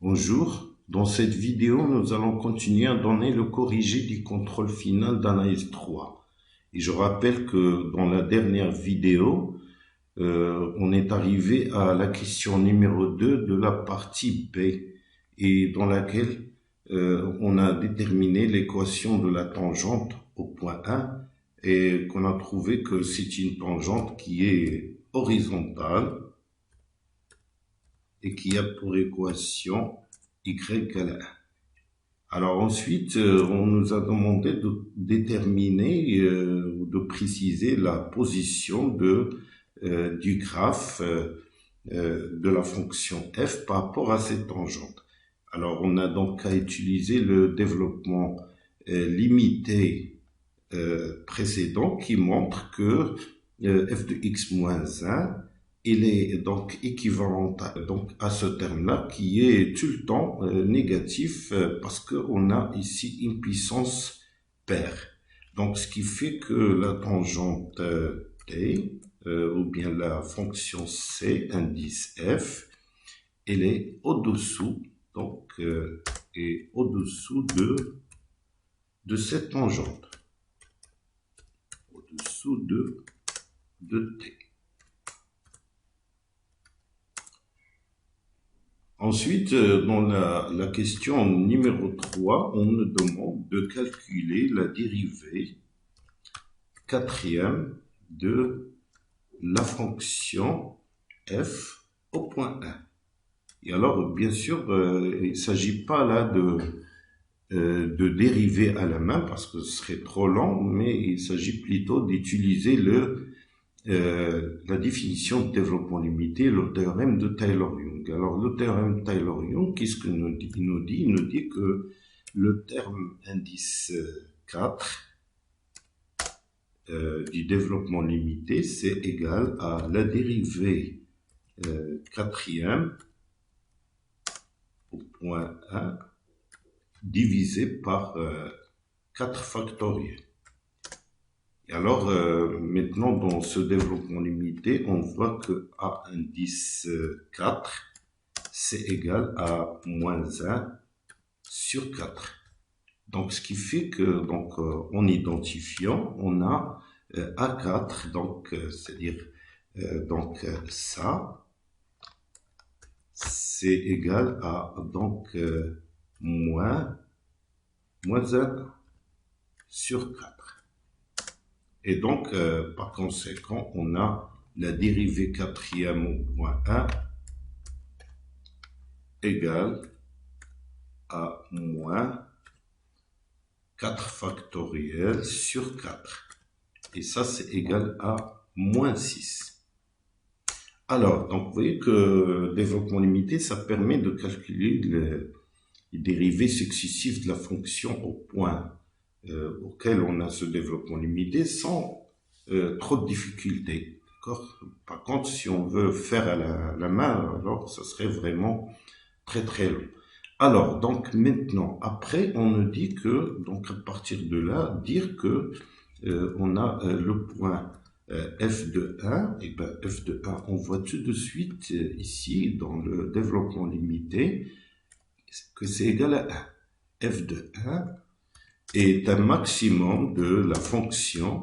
Bonjour, dans cette vidéo, nous allons continuer à donner le corrigé du contrôle final d'analyse 3. Et je rappelle que dans la dernière vidéo, on est arrivé à la question numéro 2 de la partie B, et dans laquelle on a déterminé l'équation de la tangente au point 1 et qu'on a trouvé que c'est une tangente qui est horizontale et qui a pour équation y égale 1. Alors ensuite, on nous a demandé de déterminer ou de préciser la position du graphe de la fonction f par rapport à cette tangente. Alors on a donc à utiliser le développement limité précédent qui montre que f de x moins 1 il est donc équivalent à ce terme-là qui est tout le temps négatif parce qu'on a ici une puissance paire. Donc ce qui fait que la tangente t ou bien la fonction c, indice f, elle est au-dessous et au-dessous de cette tangente, au-dessous de t. Ensuite, dans la question numéro 3, on nous demande de calculer la dérivée quatrième de la fonction f au point 1. Et alors, bien sûr, il ne s'agit pas là de dériver à la main parce que ce serait trop long, mais il s'agit plutôt d'utiliser la définition de développement limité, le théorème de Taylor-Young. Alors, le théorème de Taylor-Young, qu'est-ce qu'il nous dit? Il nous dit que le terme indice 4 du développement limité, c'est égal à la dérivée quatrième au point 1 divisé par 4 factoriel. Et alors, maintenant, dans ce développement limité, on voit que A indice 4, c'est égal à moins 1 sur 4. Donc, ce qui fait que, donc, en identifiant, on a A4, donc, c'est-à-dire, ça, c'est égal à, donc, moins 1 sur 4. Et donc, par conséquent, on a la dérivée quatrième au point 1 égale à moins 4 factoriel sur 4. Et ça, c'est égal à moins 6. Alors, donc, vous voyez que le développement limité, ça permet de calculer les dérivées successives de la fonction au point auquel on a ce développement limité sans trop de difficultés. Par contre, si on veut faire à la main, alors ça serait vraiment très très long. Alors, donc maintenant, après, on nous dit que, donc à partir de là, dire que on a le point f de 1, et bien f de 1, on voit tout de suite ici, dans le développement limité, que c'est égal à 1. f de 1 est un maximum de la fonction,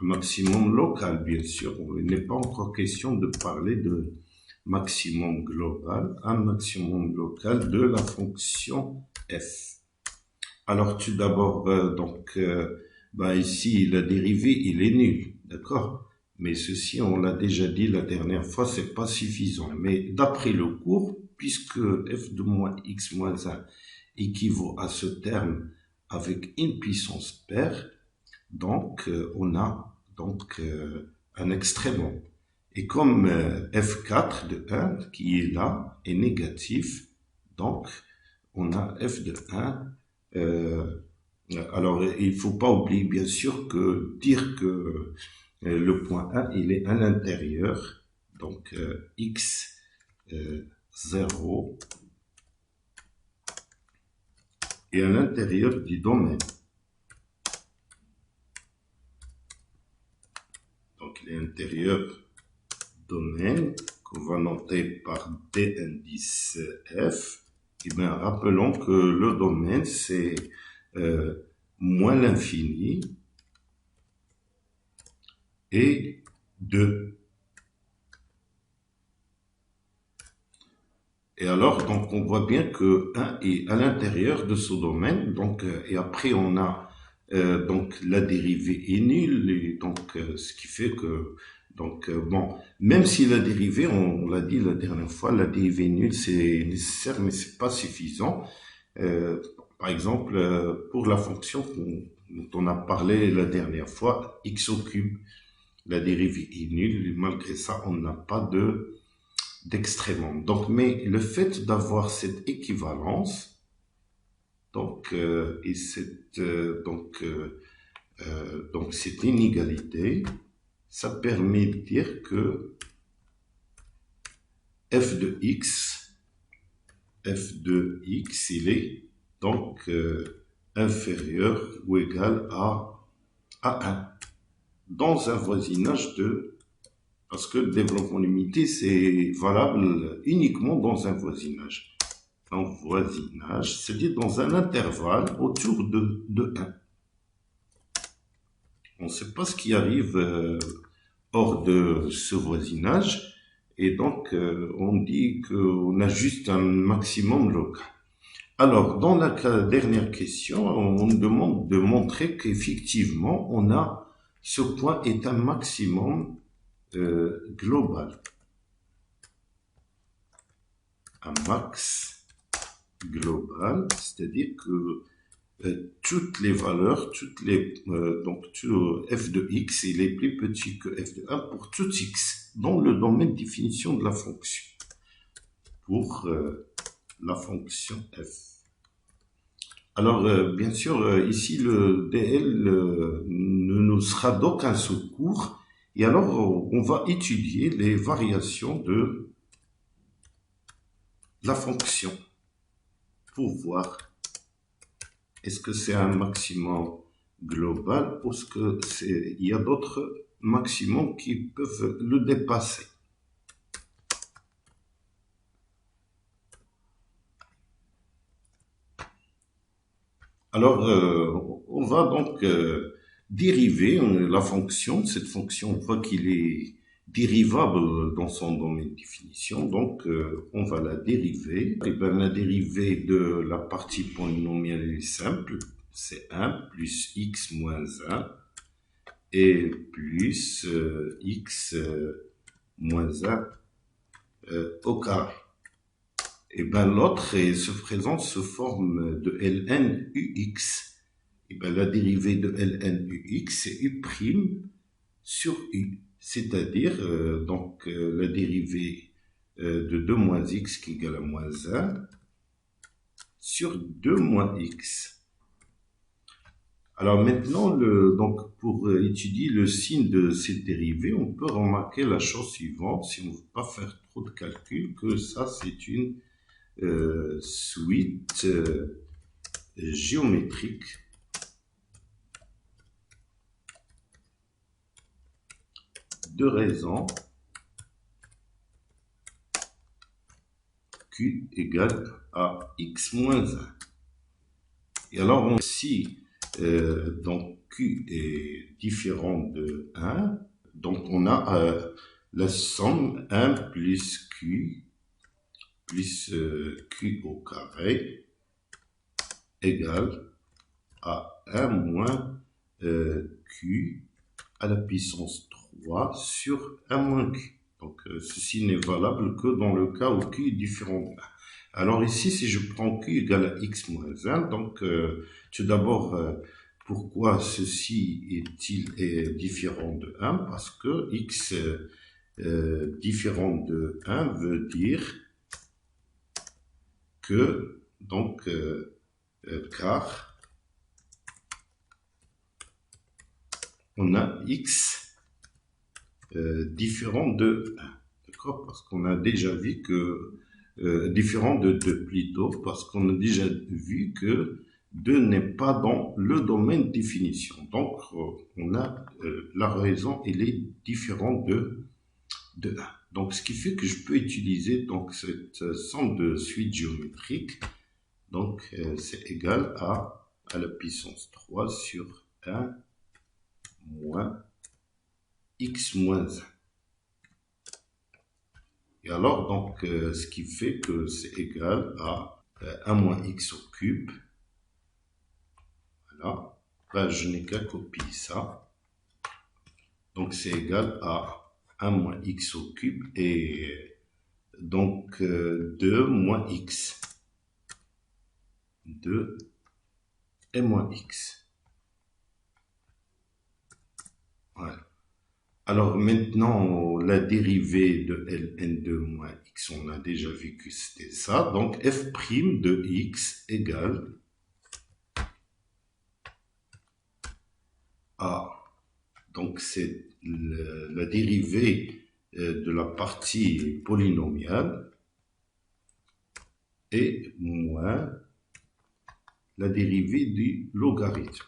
un maximum local, bien sûr. Il n'est pas encore question de parler de maximum global, un maximum local de la fonction f. Alors, tout d'abord, ici, la dérivée, il est nul, d'accord? Mais ceci, on l'a déjà dit la dernière fois, c'est pas suffisant. Mais d'après le cours, puisque f de moins x moins 1 équivaut à ce terme avec une puissance paire, donc on a donc un extrémum. Et comme f4 de 1 qui est là est négatif, donc on a f de 1. Alors il faut pas oublier bien sûr que dire que le point 1 il est à l'intérieur, donc x 0 et à l'intérieur du domaine. Donc l'intérieur domaine on va noter par D indice F. Et bien, rappelons que le domaine, c'est moins l'infini et 2. Et alors, donc, on voit bien que 1 est à l'intérieur de ce domaine. Donc, et après, on a donc la dérivée est nulle. Et donc, ce qui fait que, donc, bon, même si la dérivée, on l'a dit la dernière fois, la dérivée nulle, c'est nécessaire, mais c'est pas suffisant. Par exemple, pour la fonction dont on a parlé la dernière fois, x au cube, la dérivée est nulle. Malgré ça, on n'a pas d'extrémum. Donc, mais le fait d'avoir cette équivalence, donc et cette donc cette inégalité, ça permet de dire que f de x, il est donc inférieur ou égal à 1 dans un voisinage de. Parce que le développement limité, c'est valable uniquement dans un voisinage. Un voisinage, c'est-à-dire dans un intervalle autour de 1. On ne sait pas ce qui arrive hors de ce voisinage. Et donc, on dit qu'on a juste un maximum local. Alors, dans la dernière question, on nous demande de montrer qu'effectivement, on a ce point est un maximum global. Un max global, c'est-à-dire que toutes les valeurs, donc f de x, il est plus petit que f de 1 pour tout x, dans le domaine de définition de la fonction, pour la fonction f. Alors, bien sûr, ici, le dl ne nous sera d'aucun secours. Et alors, on va étudier les variations de la fonction pour voir est-ce que c'est un maximum global ou est-ce qu'il y a d'autres maximums qui peuvent le dépasser. Alors, on va donc dériver la fonction. Cette fonction, on voit qu'il est dérivable dans son domaine de définition, donc on va la dériver. Et bien, la dérivée de la partie polynomiale est simple, c'est 1 plus x moins 1 et plus x moins 1 au carré. Et bien l'autre se présente sous forme de ln ux. Et bien la dérivée de ln ux, c'est u' sur u. C'est-à-dire, donc, la dérivée de 2 moins x qui est égale à moins 1 sur 2 moins x. Alors maintenant, donc, pour étudier le signe de cette dérivée, on peut remarquer la chose suivante, si on ne veut pas faire trop de calculs, que ça c'est une suite géométrique de raisons q égale à x moins 1. Et alors, si donc q est différent de 1, donc on a la somme 1 plus q plus q au carré égale à 1 moins q à la puissance 3 sur 1 moins q. Donc, ceci n'est valable que dans le cas où q est différent de 1. Alors ici, si je prends q égale à x moins 1, donc tout d'abord, pourquoi ceci est différent de 1? Parce que x différent de 1 veut dire que, donc, car on a x différent de 1, d'accord? Parce qu'on a déjà vu que, différent de 2 plutôt, parce qu'on a déjà vu que 2 n'est pas dans le domaine de définition. Donc, on a la raison, elle est différente de 1. Donc, ce qui fait que je peux utiliser donc cette somme de suite géométrique. Donc, c'est égal à la puissance 3 sur 1 moins x moins 1. Et alors, donc, ce qui fait que c'est égal à 1 moins x au cube. Voilà. Là, je n'ai qu'à copier ça. Donc, c'est égal à 1 moins x au cube et donc 2 moins x. 2 et moins x. Voilà. Alors maintenant, la dérivée de ln2 moins x, on a déjà vu que c'était ça. Donc f' de x égale à, donc c'est la dérivée de la partie polynomiale et moins la dérivée du logarithme.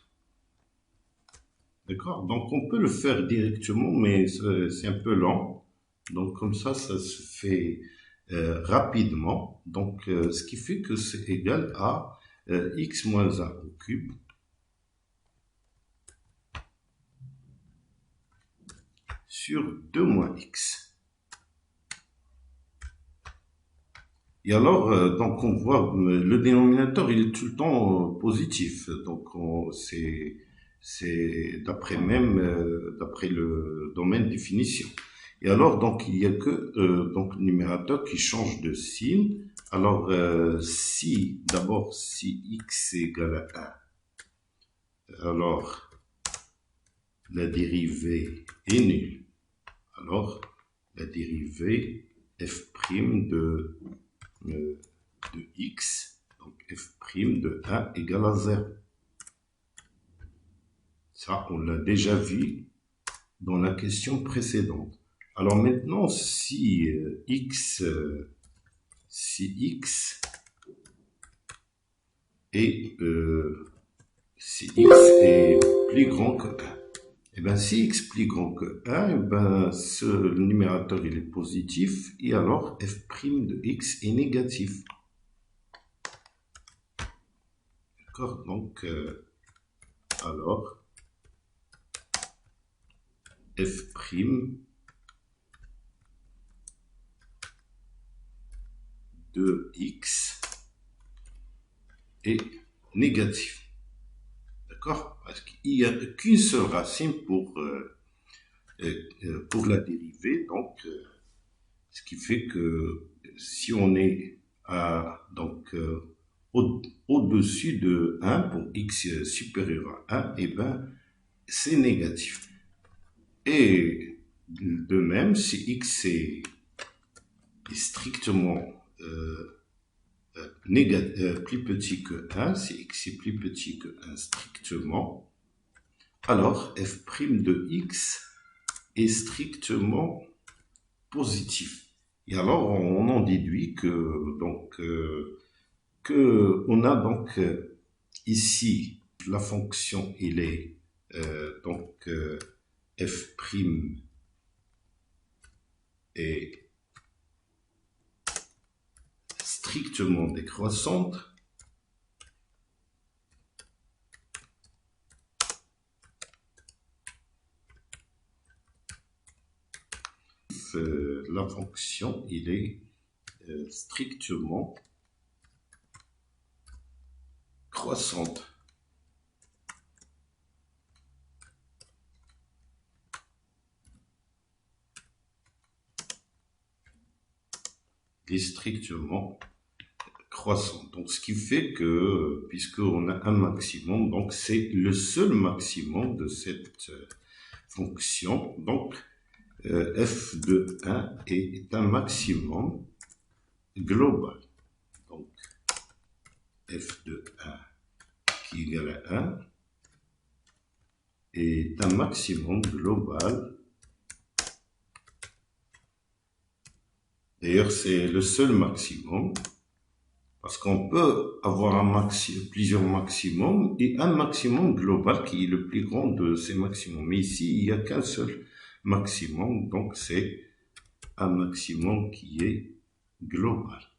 D'accord? Donc, on peut le faire directement, mais c'est un peu lent. Donc, comme ça se fait rapidement. Donc, ce qui fait que c'est égal à x moins 1 au cube sur 2 moins x. Et alors, donc on voit le dénominateur, il est tout le temps positif. Donc, c'est d'après d'après le domaine définition. Et alors, donc, il n'y a que donc, le numérateur qui change de signe. Alors, d'abord, si x est égal à 1, alors, la dérivée est nulle. Alors, la dérivée f' de x, donc f' de 1 égale à 0. Ça, on l'a déjà vu dans la question précédente. Alors maintenant, si x est plus grand que 1, et bien si x plus grand que 1, et ben le numérateur il est positif et alors f' de x est négatif. D'accord? Donc alors f' de x est négatif. D'accord? Parce qu'il n'y a qu'une seule racine pour la dérivée. Donc, ce qui fait que si on est au-dessus de 1 pour x supérieur à 1, et ben c'est négatif. Et de même, si x est strictement plus petit que 1, si x est plus petit que 1 strictement, alors f' de x est strictement positif. Et alors on en déduit que donc on a donc ici la fonction il est donc f' est strictement décroissante la fonction il est strictement croissante. Est strictement croissante. Donc, ce qui fait que, puisqu'on a un maximum, donc c'est le seul maximum de cette fonction. Donc, f de 1 est un maximum global. Donc, f de 1 qui est égal à 1 est un maximum global. D'ailleurs, c'est le seul maximum. Parce qu'on peut avoir plusieurs maximums et un maximum global qui est le plus grand de ces maximums. Mais ici, il n'y a qu'un seul maximum, donc c'est un maximum qui est global.